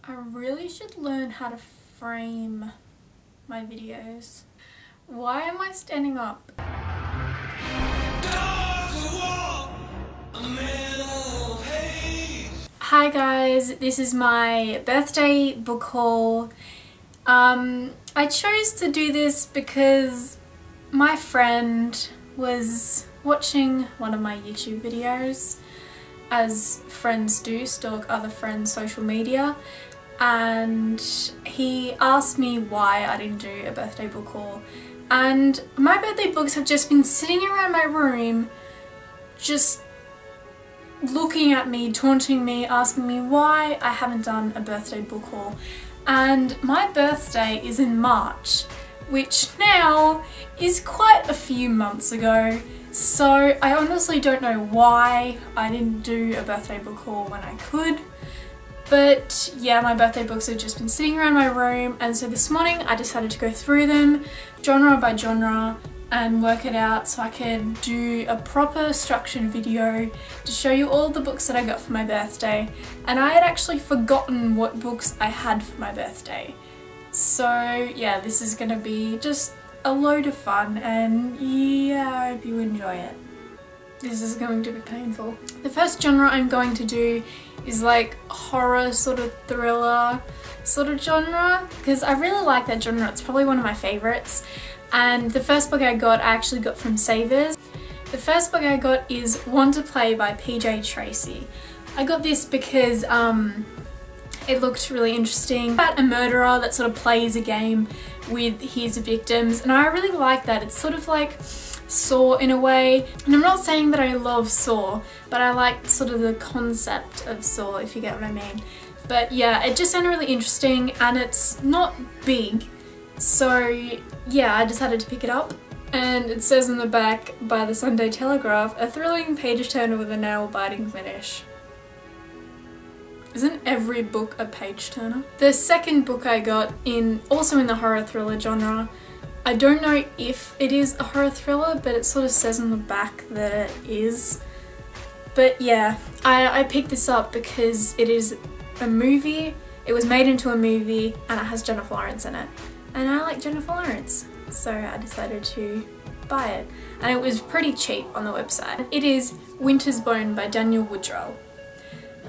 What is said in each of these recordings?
I really should learn how to frame my videos. Why am I standing up? Hi guys, this is my birthday book haul. I chose to do this because my friend was watching one of my YouTube videos, as friends do, stalk other friends' social media, and he asked me why I didn't do a birthday book haul. And my birthday books have just been sitting around my room, just looking at me, taunting me, asking me why I haven't done a birthday book haul. And my birthday is in March, which now is quite a few months ago. So I honestly don't know why I didn't do a birthday book haul when I could. But yeah, my birthday books have just been sitting around my room, and so this morning I decided to go through them genre by genre and work it out so I could do a proper structured video to show you all the books that I got for my birthday. And I had actually forgotten what books I had for my birthday. So yeah, this is gonna be just a load of fun, and yeah, I hope you enjoy it. This is going to be painful. The first genre I'm going to do is like horror sort of thriller sort of genre, because I really like that genre. It's probably one of my favorites. And the first book I actually got from Savers. The first book I got is Want to Play by PJ Tracy. I got this because it looked really interesting. About a murderer that sort of plays a game with his victims, and I really like that. It's sort of like Saw in a way, and I'm not saying that I love Saw, but I like sort of the concept of Saw, if you get what I mean. But yeah, it just sounded really interesting, and it's not big, so yeah, I decided to pick it up. And it says on the back, by the Sunday Telegraph, a thrilling page turner with a nail-biting finish. Isn't every book a page turner? The second book I got, also in the horror thriller genre, I don't know if it is a horror thriller, but it sort of says on the back that it is. But yeah, I picked this up because it is a movie, it was made into a movie, and it has Jennifer Lawrence in it. And I like Jennifer Lawrence, so I decided to buy it. And it was pretty cheap on the website. It is Winter's Bone by Daniel Woodrell.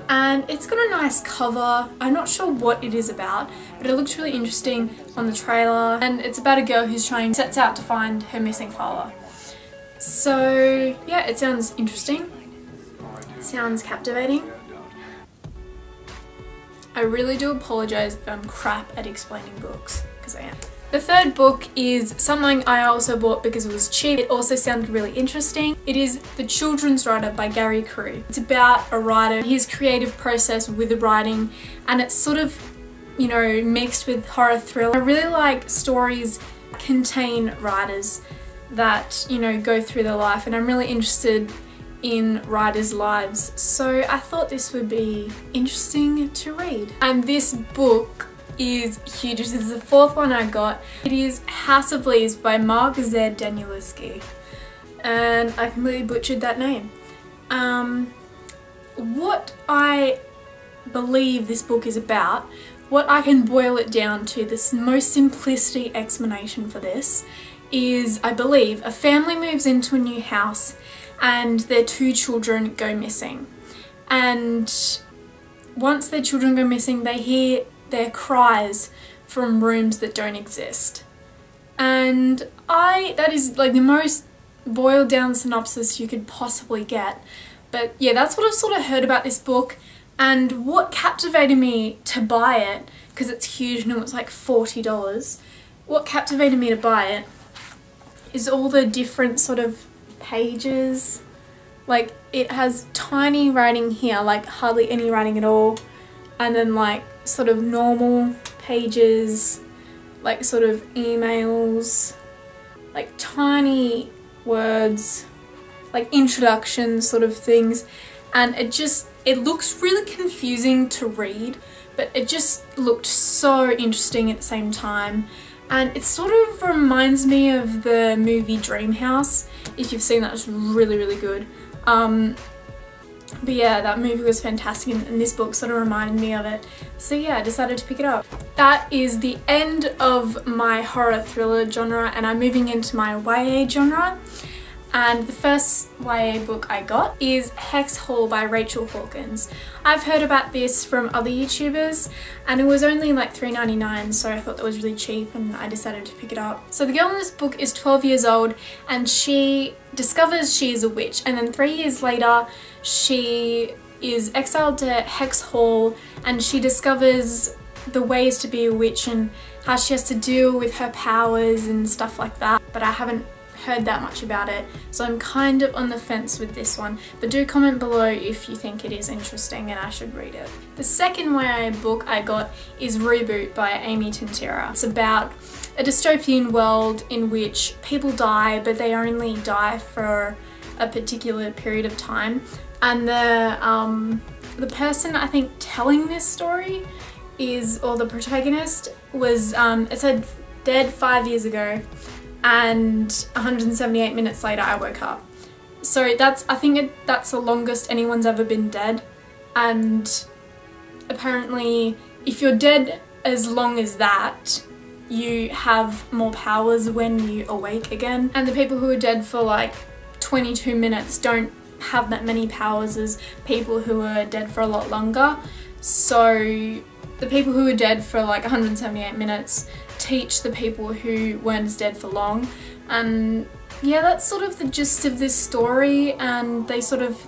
And it's got a nice cover. I'm not sure what it is about, but it looks really interesting on the trailer. And it's about a girl who's sets out to find her missing father. So yeah, it sounds interesting. Sounds captivating. I really do apologise if I'm crap at explaining books, because I am. The third book is something I also bought because it was cheap. It also sounded really interesting. It is The Children's Writer by Gary Carew. It's about a writer, his creative process with the writing, and it's sort of, you know, mixed with horror thriller. I really like stories that contain writers that, you know, go through their life, and I'm really interested in writers' lives. So I thought this would be interesting to read. And this book is huge. This is the fourth one I got. It is House of Leaves by Mark Z. Danielewski, and I completely butchered that name. What I believe this book is about, what I can boil it down to, this most simplistic explanation for this is, I believe, a family moves into a new house and their two children go missing. And once their children go missing, they hear their cries from rooms that don't exist. And that is like the most boiled down synopsis you could possibly get. But yeah, that's what I've sort of heard about this book, and what captivated me to buy it, because it's huge and it was like $40, what captivated me to buy it is all the different sort of pages. Like, it has tiny writing here, like hardly any writing at all, and then like sort of normal pages, like sort of emails, like tiny words, like introduction sort of things, and it looks really confusing to read, but it just looked so interesting at the same time. And it sort of reminds me of the movie Dream House. If you've seen that, it's really, really good. But yeah, that movie was fantastic, and this book sort of reminded me of it. So yeah, I decided to pick it up. That is the end of my horror thriller genre, and I'm moving into my YA genre. And the first YA book I got is Hex Hall by Rachel Hawkins. I've heard about this from other YouTubers, and it was only like $3.99, so I thought that was really cheap and I decided to pick it up. So the girl in this book is 12 years old and she discovers she is a witch, and then 3 years later she is exiled to Hex Hall and she discovers the ways to be a witch and how she has to deal with her powers and stuff like that. But I haven't heard that much about it, so I'm kind of on the fence with this one, but do comment below if you think it is interesting and I should read it. The second YA book I got is Reboot by Amy Tintera. It's about a dystopian world in which people die, but they only die for a particular period of time, and the person I think telling this story or the protagonist was it said dead 5 years ago, and 178 minutes later I woke up. So I think that's the longest anyone's ever been dead, and apparently if you're dead as long as that, you have more powers when you awake again, and the people who are dead for like 22 minutes don't have that many powers as people who are dead for a lot longer. So the people who are dead for like 178 minutes teach the people who weren't as dead for long, and yeah, that's sort of the gist of this story, and they sort of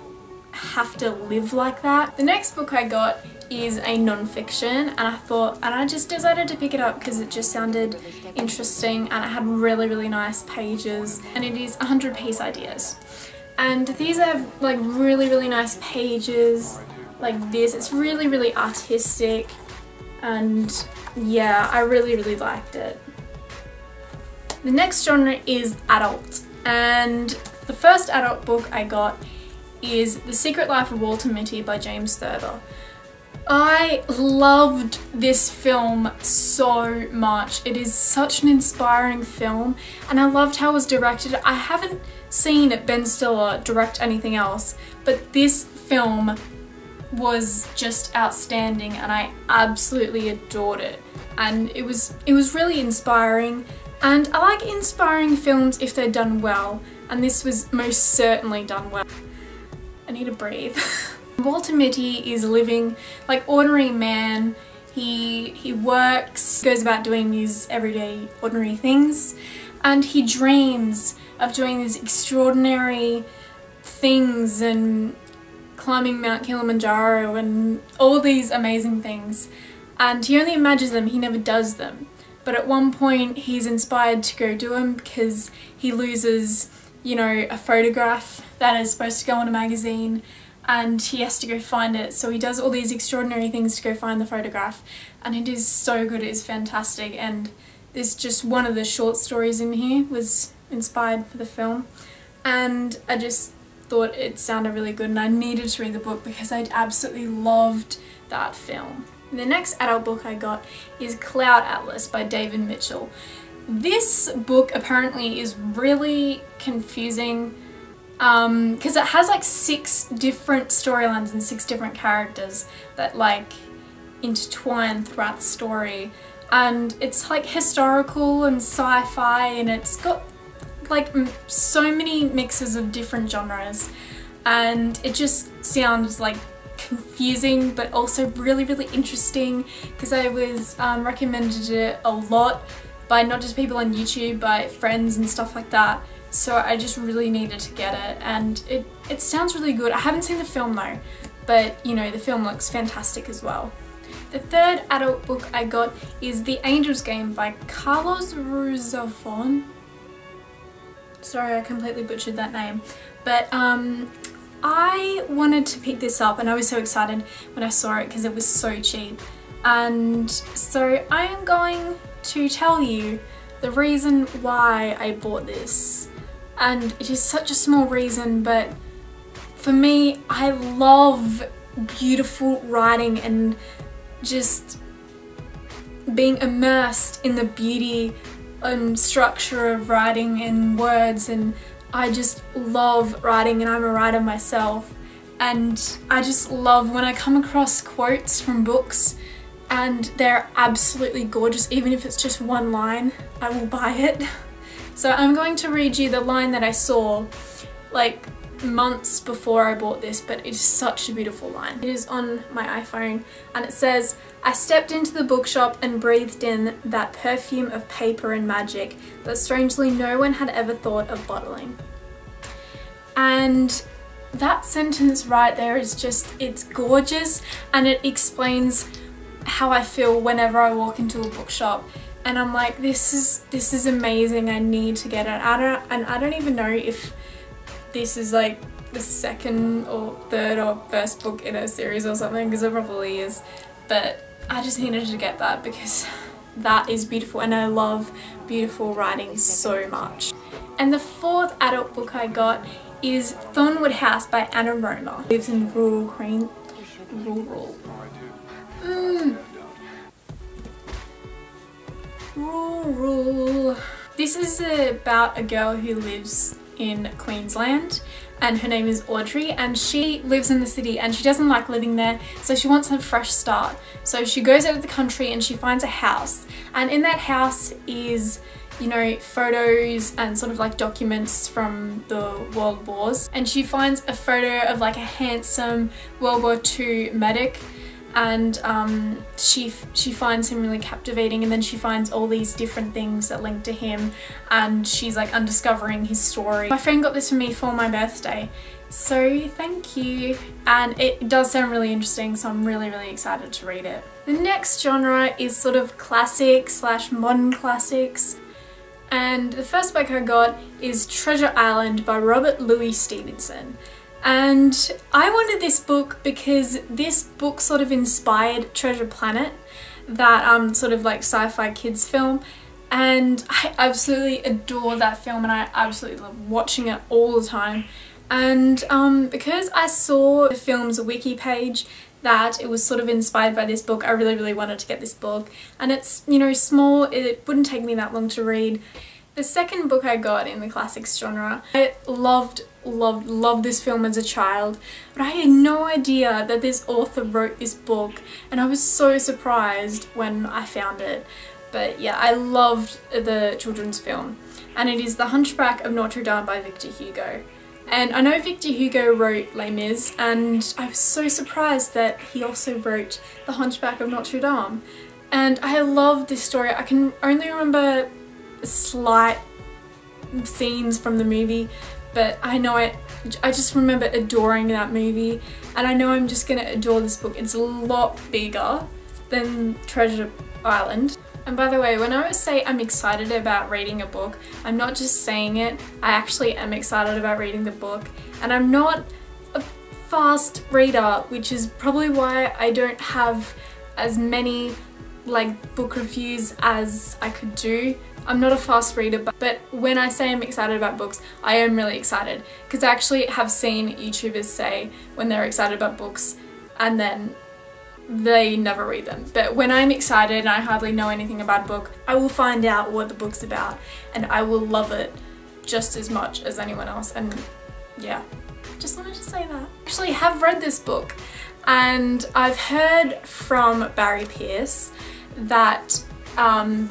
have to live like that. The next book I got is a non-fiction, and I just decided to pick it up because it just sounded interesting and it had really nice pages, and it is 100 Piece Ideas. And these have like really nice pages like this. It's really artistic, and yeah, I really liked it. The next genre is adult, and the first adult book I got is The Secret Life of Walter Mitty by James Thurber. I loved this film so much. It is such an inspiring film, and I loved how it was directed. I haven't seen Ben Stiller direct anything else, but this film was just outstanding and I absolutely adored it, and it was really inspiring, and I like inspiring films if they're done well, and this was most certainly done well. I need to breathe. Walter Mitty is living like ordinary man. He works, goes about doing these everyday ordinary things, and he dreams of doing these extraordinary things and climbing Mount Kilimanjaro and all these amazing things, and he only imagines them, he never does them. But at one point he's inspired to go do them because he loses, you know, a photograph that is supposed to go on a magazine, and he has to go find it. So he does all these extraordinary things to go find the photograph, and it is so good, it is fantastic, and there's just one of the short stories in here was inspired for the film, and I just thought it sounded really good and I needed to read the book because I absolutely loved that film. The next adult book I got is Cloud Atlas by David Mitchell. This book apparently is really confusing because it has like 6 different storylines and 6 different characters that like intertwine throughout the story, and it's like historical and sci-fi, and it's got like so many mixes of different genres, and it just sounds like confusing but also really interesting because I was recommended it a lot by not just people on YouTube, by friends and stuff like that, so I just really needed to get it, and it sounds really good. I haven't seen the film though, but you know, the film looks fantastic as well. The third adult book I got is The Angel's Game by Carlos Ruizafón. Sorry, I completely butchered that name, but I wanted to pick this up and I was so excited when I saw it because it was so cheap, and so I am going to tell you the reason why I bought this, and it is such a small reason, but for me, I love beautiful writing and just being immersed in the beauty and structure of writing and words, and I just love writing, and I'm a writer myself, and I just love when I come across quotes from books and they're absolutely gorgeous. Even if it's just one line, I will buy it. So I'm going to read you the line that I saw like months before I bought this, but it is such a beautiful line. It is on my iPhone and it says, "I stepped into the bookshop and breathed in that perfume of paper and magic that strangely no one had ever thought of bottling." And that sentence right there is just, it's gorgeous, and it explains how I feel whenever I walk into a bookshop and I'm like, this is amazing, I need to get it. I don't even know if this is like the second or third or first book in a series or something, because it probably is, but I just needed to get that because that is beautiful and I love beautiful writing so much. And the fourth adult book I got is Thornwood House by Anna Roma. Lives in rural Queen. Rural. Rural. This is about a girl who lives in Queensland and her name is Audrey, and she lives in the city and she doesn't like living there, so she wants a fresh start. So she goes out of the country and she finds a house, and in that house is, you know, photos and sort of like documents from the World Wars, and she finds a photo of like a handsome World War II medic, and she finds him really captivating, and then she finds all these different things that link to him, and she's like undiscovering his story. My friend got this for me for my birthday, so thank you, and it does sound really interesting, so I'm really excited to read it. The next genre is sort of classic / modern classics, and the first book I got is Treasure Island by Robert Louis Stevenson. And I wanted this book because this book sort of inspired Treasure Planet, that sort of like sci-fi kids film, and I absolutely adore that film and I absolutely love watching it all the time. And because I saw the film's wiki page that it was sort of inspired by this book, I really wanted to get this book, and it's, you know, small, it wouldn't take me that long to read. The second book I got in the classics genre, I loved this film as a child, but I had no idea that this author wrote this book, and I was so surprised when I found it. But yeah, I loved the children's film, and it is The Hunchback of Notre Dame by Victor Hugo. And I know Victor Hugo wrote Les Mis, and I was so surprised that he also wrote The Hunchback of Notre Dame. And I loved this story. I can only remember slight scenes from the movie, but I know I just remember adoring that movie, and I know I'm just gonna adore this book. It's a lot bigger than Treasure Island. And by the way, when I say I'm excited about reading a book, I'm not just saying it, I actually am excited about reading the book, and I'm not a fast reader, which is probably why I don't have as many like book reviews as I could do. I'm not a fast reader, but when I say I'm excited about books, I am really excited, because I actually have seen YouTubers say when they're excited about books and then they never read them. But when I'm excited and I hardly know anything about a book, I will find out what the book's about and I will love it just as much as anyone else. And yeah, just wanted to say that. I actually have read this book, and I've heard from Barry Pierce that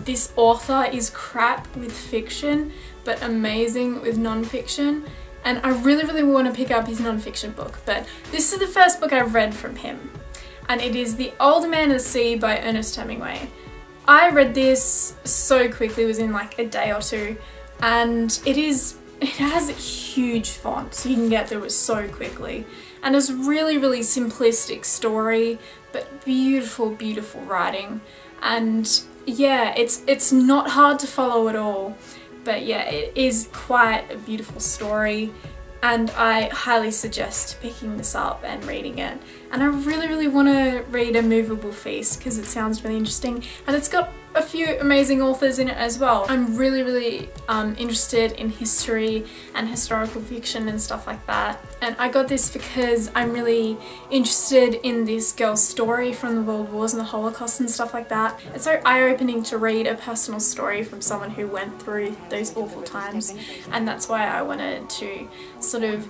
this author is crap with fiction but amazing with non-fiction, and I really want to pick up his non-fiction book. But this is the first book I've read from him, and it is The Old Man and the Sea by Ernest Hemingway. I read this so quickly, it was in like a day or two, and it has a huge font, so you can get through it so quickly, and it's really simplistic story but beautiful writing. And yeah, it's not hard to follow at all, but yeah, it is quite a beautiful story, and I highly suggest picking this up and reading it. And I really want to read A Movable Feast because it sounds really interesting, and it's got a few amazing authors in it as well. I'm really interested in history and historical fiction and stuff like that, and I got this because I'm really interested in this girl's story from the World Wars and the Holocaust and stuff like that. It's so eye-opening to read a personal story from someone who went through those awful times, and that's why I wanted to sort of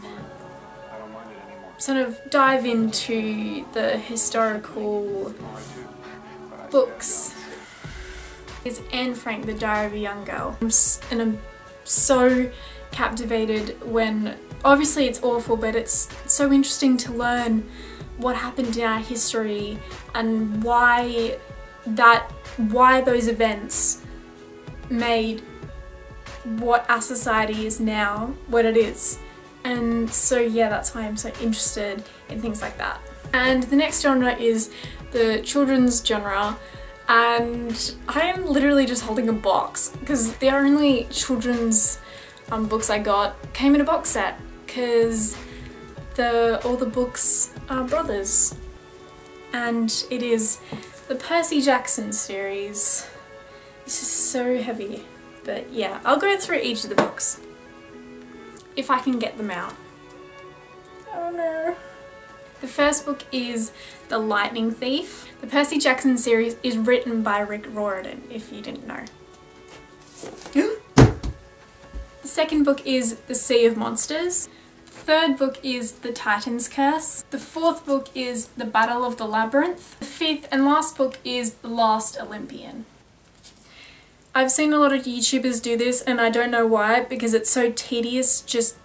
sort of dive into the historical books is Anne Frank, The Diary of a Young Girl. And I'm so captivated when, obviously it's awful, but it's so interesting to learn what happened in our history and why those events made what our society is now what it is. And so yeah, that's why I'm so interested in things like that. And the next genre is the children's genre, and I am literally just holding a box because the only children's books I got came in a box set because all the books are brothers, and it is the Percy Jackson series. This is so heavy, but yeah, I'll go through each of the books if I can get them out. Oh no. The first book is The Lightning Thief. The Percy Jackson series is written by Rick Riordan, if you didn't know. The second book is The Sea of Monsters. The third book is The Titan's Curse. The fourth book is The Battle of the Labyrinth. The fifth and last book is The Last Olympian. I've seen a lot of YouTubers do this and I don't know why, because it's so tedious just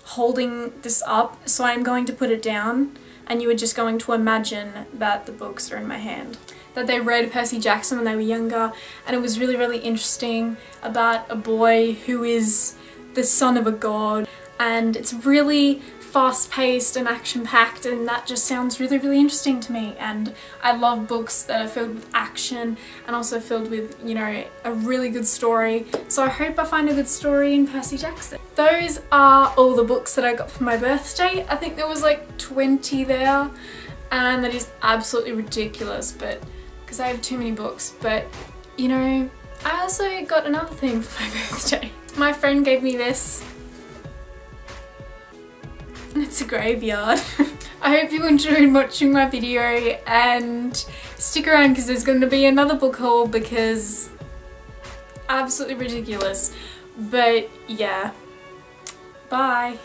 holding this up, so I'm going to put it down and you are just going to imagine that the books are in my hand. That they read Percy Jackson when they were younger, and it was really, really interesting about a boy who is the son of a god, and it's really fast-paced and action-packed, and that just sounds really, really interesting to me. And I love books that are filled with action and also filled with, you know, a really good story. So I hope I find a good story in Percy Jackson. Those are all the books that I got for my birthday. I think there was like 20 there, and that is absolutely ridiculous, but because I have too many books. But you know, I also got another thing for my birthday. My friend gave me this. And it's a graveyard. I hope you enjoyed watching my video, and stick around because there's going to be another book haul, because absolutely ridiculous. But yeah, bye.